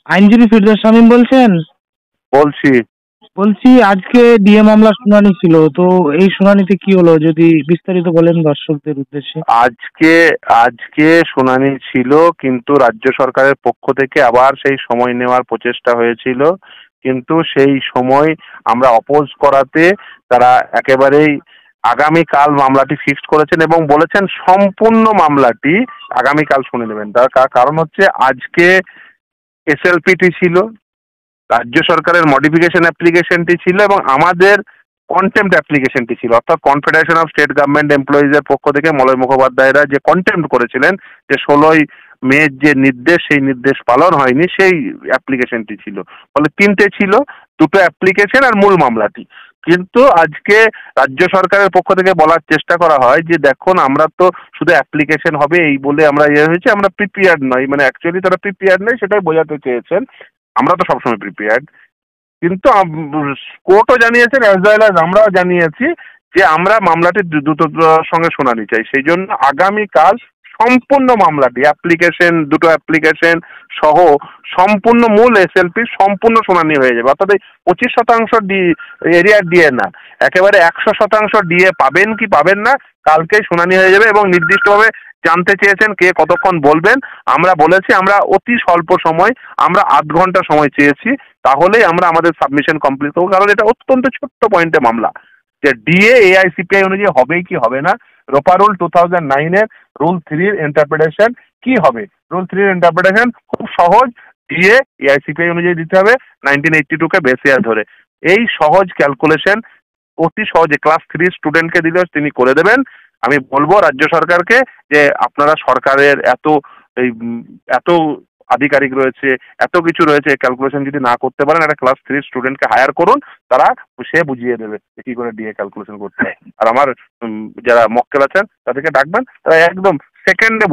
আইনজীবী ফিরদৌস শামীম বলছেন? বলছি। বলছি আজকে ডিএ মামলার শুনানি ছিল, তো এই শুনানিতে কি হলো যদি বিস্তারিত বলেন দর্শকদের উদ্দেশ্যে। আজকে আজকে শুনানি ছিল, কিন্তু রাজ্য সরকারের পক্ষ থেকে আবার সেই সময় নেওয়ার প্রচেষ্টা হয়েছিল, কিন্তু সেই সময় আমরা অপোজ করাতে তারা একেবারেই আগামীকাল মামলাটি ফিক্সড করেছেন এবং বলেছেন সম্পূর্ণ মামলাটি আগামীকাল শুনে নেবেন। তার কারণ হচ্ছে আজকে এসএলপিটি ছিল, রাজ্য সরকারের মডিফিকেশন অ্যাপ্লিকেশনটি ছিল এবং আমাদের কন্টেম্প্ট অ্যাপ্লিকেশনটি ছিল, অর্থাৎ কনফেডারেশন অফ স্টেট গভর্নমেন্ট এমপ্লয়িজের পক্ষ থেকে মলয় মুখোপাধ্যায়রা যে কন্টেম্প্ট করেছিলেন যে 16 মে যে নির্দেশ, সেই নির্দেশ পালন হয়নি, সেই অ্যাপ্লিকেশনটি ছিল। ফলে তিনটে ছিল, দুটো অ্যাপ্লিকেশন আর মূল মামলাটি। কিন্তু আজকে রাজ্য সরকারের পক্ষ থেকে বলার চেষ্টা করা হয় যে দেখুন আমরা তো শুধু অ্যাপ্লিকেশন হবে এই বলে আমরা হয়েছে, আমরা প্রিপেয়ার্ড নই, মানে অ্যাকচুয়ালি তারা প্রিপেয়ার্ড নয় সেটাই বোঝাতে চেয়েছেন। আমরা তো সবসময় প্রিপেয়ার্ড, কিন্তু কোর্টও জানিয়েছেন অ্যাজ ওয়েল অ্যাজ আমরাও জানিয়েছি যে আমরা মামলাটি দ্রুততার সঙ্গে শুনানি চাই। সেই জন্য আগামীকাল সম্পূর্ণ মামলাটি দুটো অ্যাপ্লিকেশন সহ সম্পূর্ণ মূল এসএলপি সম্পূর্ণ শুনানি হয়ে যাবে। অর্থাৎ এই 25% এরিয়ার ডিএ না, একেবারে 100% ডিএ পাবেন কি পাবেন না কালকেই শুনানি হয়ে যাবে। এবং নির্দিষ্টভাবে জানতে চেয়েছেন কে কতক্ষণ বলবেন, আমরা বলেছি আমরা অতি স্বল্প সময়, আমরা আধ ঘন্টা সময় চেয়েছি, তাহলেই আমরা আমাদের সাবমিশন কমপ্লিট করবো। কারণ এটা অত্যন্ত ছোট্ট পয়েন্টে মামলা, যে ডিএ এআইসিপিআই অনুযায়ী হবেই কি হবে না। রোপা রুল 2009-এর রুল 3-র ইন্টারপ্রিটেশন কি হবে? রুল 3-র ইন্টারপ্রিটেশন খুব সহজ, ডিএ এআইসিপিআই অনুযায়ী দিতে হবে 1982-কে বেস ইয়ার ধরে। এই সহজ ক্যালকুলেশন অতি সহজে ক্লাস 3 স্টুডেন্টকে দিলেও তিনি করে দেবেন। আমি বলবো রাজ্য সরকারকে যে আপনারা সরকারের এত আধিকারিক রয়েছে, এত কিছু রয়েছে, ক্যালকুলেশন যদি না করতে পারেন একটা ক্লাস 3 স্টুডেন্টকে হায়ার করুন, সে বুঝিয়ে দেবে কি করে ডিএ ক্যালকুলেশন করতে হয়। আর আমার যারা মক্কেল আছেন তাদেরকে ডাকবেন, তারা একদম সেকেন্ডে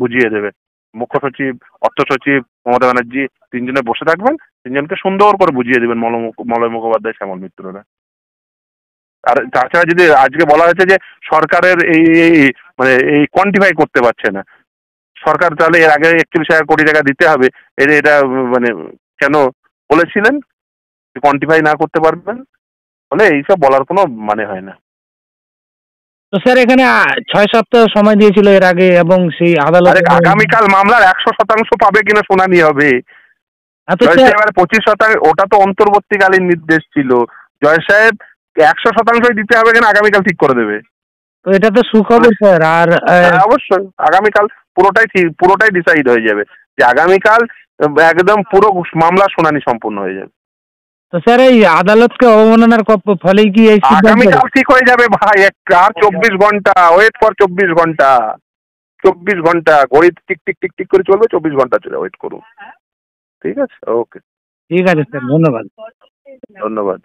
বুঝিয়ে দেবে। মুখ্য সচিব, অর্থ সচিব, মমতা ব্যানার্জি তিনজনে বসে থাকবেন, তিনজনকে সুন্দর করে বুঝিয়ে দেবেন মলয় মুখোপাধ্যায়, শ্যামল মিত্ররা। আর তাছাড়া যদি আজকে বলা হয়েছে যে সরকারের মানে এই কোয়ান্টিফাই করতে পারছে না সরকার, তাহলে এর আগে 31,000 কোটি টাকা দিতে হবে, এটা মানে কেন বলেছিলেন কোয়ান্টিফাই না করতে পারবেন? ফলে এইসব বলার কোনো মানে হয় না। তো স্যার এখানে 6 সপ্তাহ সময় দিয়েছিল এর আগে, এবং সেই আদালত আগামীকাল মামলার 100% পাবে কিনা শুনানি হবে। জয় সাহেব 25%, ওটা তো অন্তর্বর্তীকালীন নির্দেশ ছিল। জয় সাহেব 100% দিতে হবে কিনা আগামীকাল ঠিক করে দেবে। তো এটা তো সুখবর স্যার। আর অবশ্যই আগামীকাল পুরোটাই ডিসাইড হয়ে যাবে যে আগামীকাল একদম পুরো মামলা শুনানি সম্পূর্ণ হয়ে যাবে। তো স্যার এই আদালতকে অবমাননার ফলেই কি এই আগামীকাল ঠিক হয়ে যাবে ভাই। আর 24 ঘন্টা ওয়েট ফর, 24 ঘন্টা ঘড়ি টিক টিক টিক টিক করে চলবে, 24 ঘন্টা চলে ওয়েট করুন। ঠিক আছে, ওকে, ঠিক আছে স্যার, ধন্যবাদ। ধন্যবাদ।